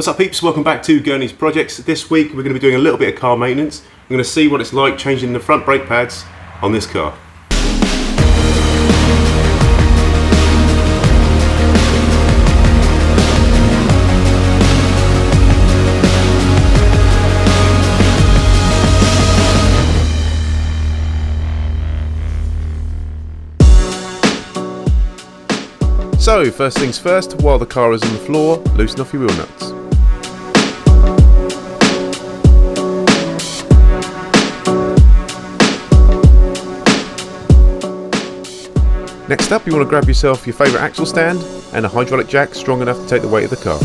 What's up peeps, welcome back to Gurney's Projects. This week we're going to be doing a little bit of car maintenance. We're going to see what it's like changing the front brake pads on this car. So first things first, while the car is on the floor, loosen off your wheel nuts. Next up, you want to grab yourself your favourite axle stand and a hydraulic jack strong enough to take the weight of the car.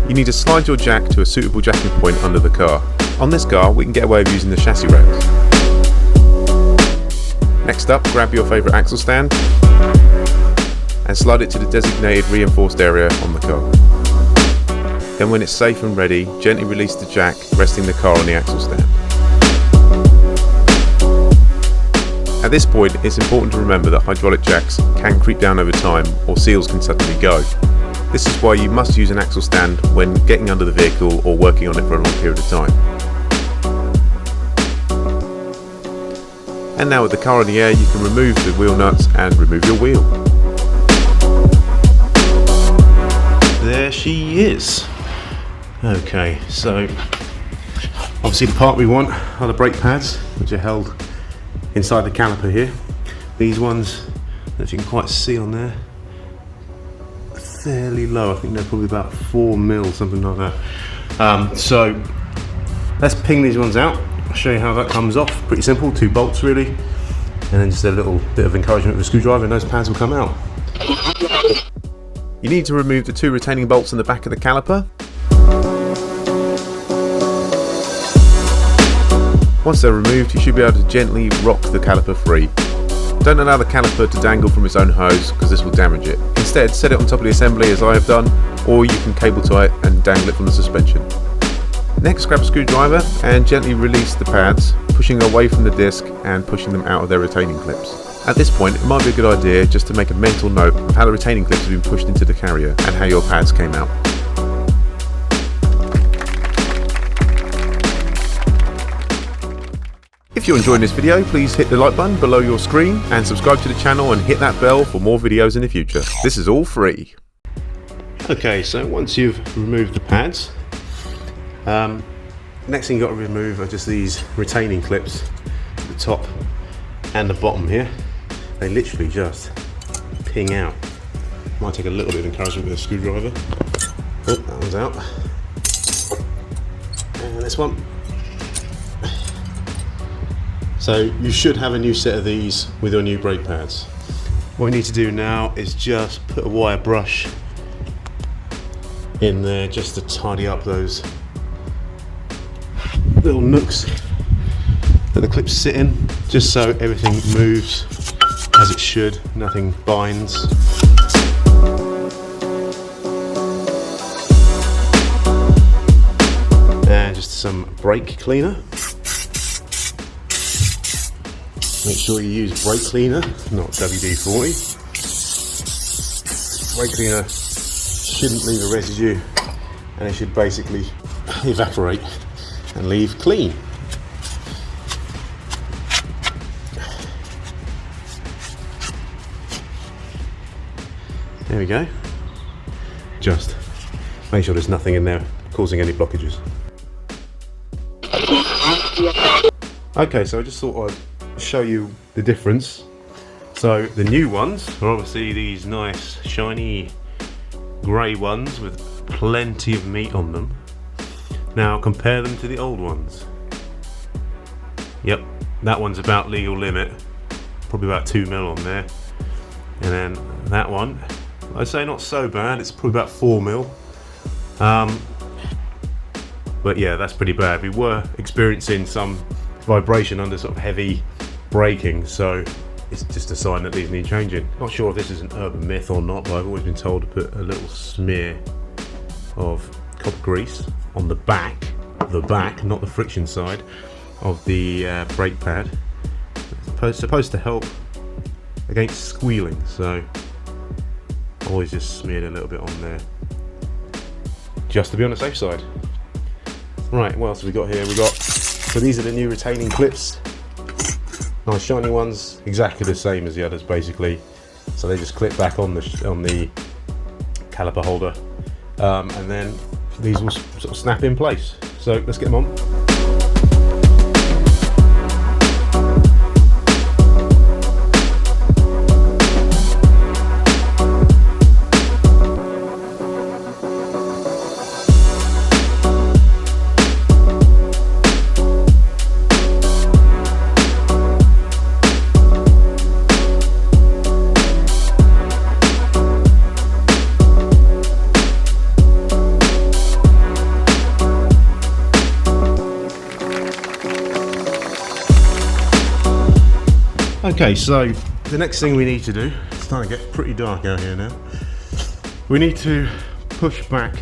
You need to slide your jack to a suitable jacking point under the car. On this car, we can get away with using the chassis racks. Next up, grab your favourite axle stand and slide it to the designated reinforced area on the car. Then when it's safe and ready, gently release the jack, resting the car on the axle stand. At this point, it's important to remember that hydraulic jacks can creep down over time or seals can suddenly go. This is why you must use an axle stand when getting under the vehicle or working on it for a long period of time. And now with the car in the air, you can remove the wheel nuts and remove your wheel. There she is. Okay, so obviously the part we want are the brake pads, which are held inside the caliper here. These ones, as you can quite see on there, are fairly low. I think they're probably about 4 mil, something like that. So let's ping these ones out. I'll show you how that comes off. Pretty simple, 2 bolts really, and then just a little bit of encouragement with a screwdriver and those pads will come out. You need to remove the 2 retaining bolts in the back of the caliper. Once they're removed, you should be able to gently rock the caliper free. Don't allow the caliper to dangle from its own hose because this will damage it. Instead, set it on top of the assembly as I have done, or you can cable tie it and dangle it from the suspension. Next, grab a screwdriver and gently release the pads, pushing away from the disc and pushing them out of their retaining clips. At this point, it might be a good idea just to make a mental note of how the retaining clips have been pushed into the carrier and how your pads came out. If you're enjoying this video, please hit the like button below your screen and subscribe to the channel and hit that bell for more videos in the future. This is all free. Okay, so once you've removed the pads, next thing you've got to remove are just these retaining clips at the top and the bottom here. They literally just ping out. Might take a little bit of encouragement with a screwdriver. Oh, that one's out. And this one. So you should have a new set of these with your new brake pads. What we need to do now is just put a wire brush in there just to tidy up those little nooks that the clips sit in, just so everything moves as it should, nothing binds. And just some brake cleaner. Make sure you use brake cleaner, not WD-40. Brake cleaner shouldn't leave a residue and it should basically evaporate and leave clean. There we go. Just make sure there's nothing in there causing any blockages. Okay, so I just thought I'd show you the difference. So the new ones are obviously these nice shiny grey ones with plenty of meat on them. Now compare them to the old ones. Yep, that one's about legal limit, probably about 2 mil on there, and then that one, I'd say not so bad, it's probably about 4 mil. But yeah, that's pretty bad. We were experiencing some vibration under sort of heavy braking, so it's just a sign that these need changing. Not sure if this is an urban myth or not, but I've always been told to put a little smear of copper grease on the back, not the friction side of the brake pad. It's supposed to help against squealing, so always just smeared a little bit on there. just to be on the safe side. Right, what else have we got here? So these are the new retaining clips. Nice shiny ones, exactly the same as the others basically. So they just clip back on the caliper holder, and then these will sort of snap in place. So let's get them on. Okay, so the next thing we need to do, it's starting to get pretty dark out here now. We need to push back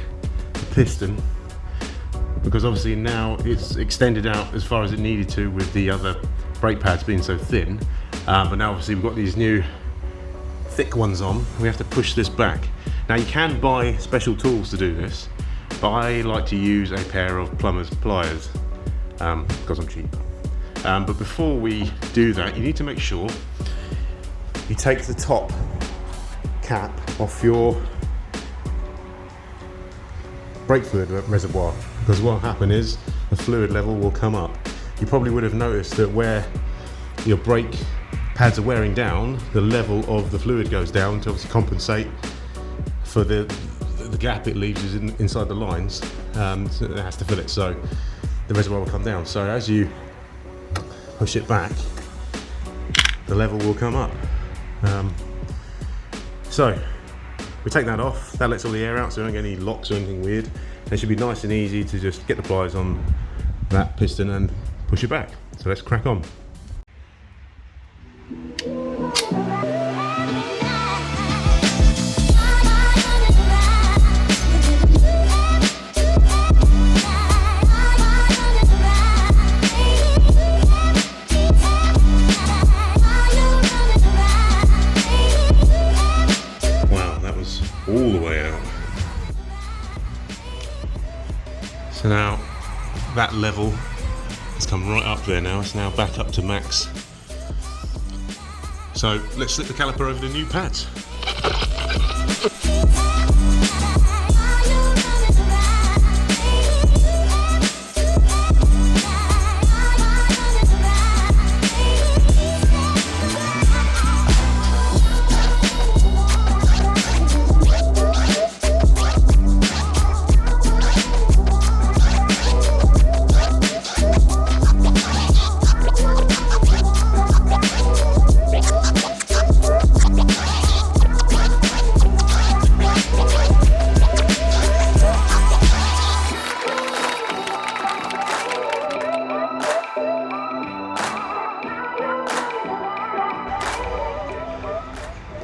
the piston, because obviously now it's extended out as far as it needed to with the other brake pads being so thin. But now obviously we've got these new thick ones on. We have to push this back. Now you can buy special tools to do this, but I like to use a pair of plumber's pliers because I'm cheap. But before we do that, you need to make sure you take the top cap off your brake fluid reservoir, because what will happen is the fluid level will come up. You probably would have noticed that where your brake pads are wearing down, the level of the fluid goes down to obviously compensate for the gap it leaves is inside the lines. So it has to fill it, so the reservoir will come down. So as you push it back, the level will come up. So we take that off, that lets all the air out so we don't get any locks or anything weird. And it should be nice and easy to just get the pliers on that piston and push it back. So let's crack on. All the way out. So now that level has come right up there now. It's now back up to max. So let's slip the caliper over the new pads.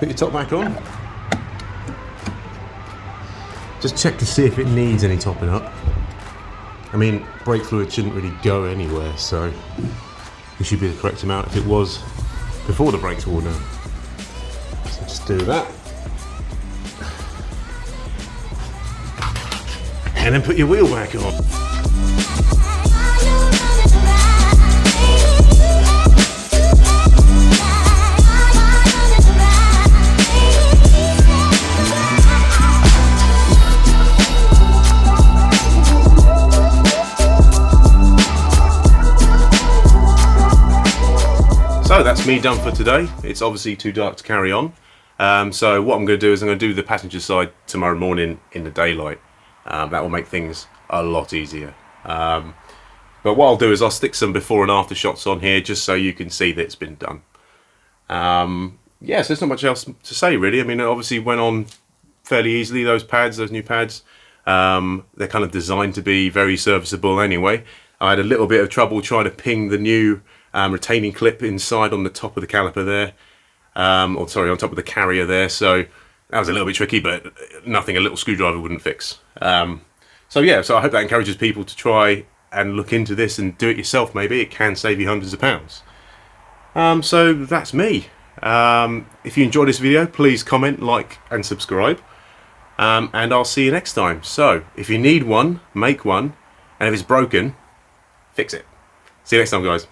Put your top back on. Just check to see if it needs any topping up. I mean, brake fluid shouldn't really go anywhere, so it should be the correct amount if it was before the brakes wore down. So just do that. And then put your wheel back on. So that's me done for today. It's obviously too dark to carry on. So what I'm going to do is I'm going to do the passenger side tomorrow morning in the daylight. That will make things a lot easier. But what I'll do is I'll stick some before and after shots on here just so you can see that it's been done. Yeah, so there's not much else to say really. I mean, it obviously went on fairly easily, those new pads. They're kind of designed to be very serviceable anyway. I had a little bit of trouble trying to ping the new retaining clip inside on the top of the caliper there, or sorry, on top of the carrier there, so that was a little bit tricky, but nothing a little screwdriver wouldn't fix. So yeah, so I hope that encourages people to try and look into this and do it yourself. Maybe it can save you hundreds of pounds. So that's me. If you enjoyed this video, please comment, like and subscribe. and I'll see you next time. So if you need one, make one, and if it's broken, fix it. See you next time, guys.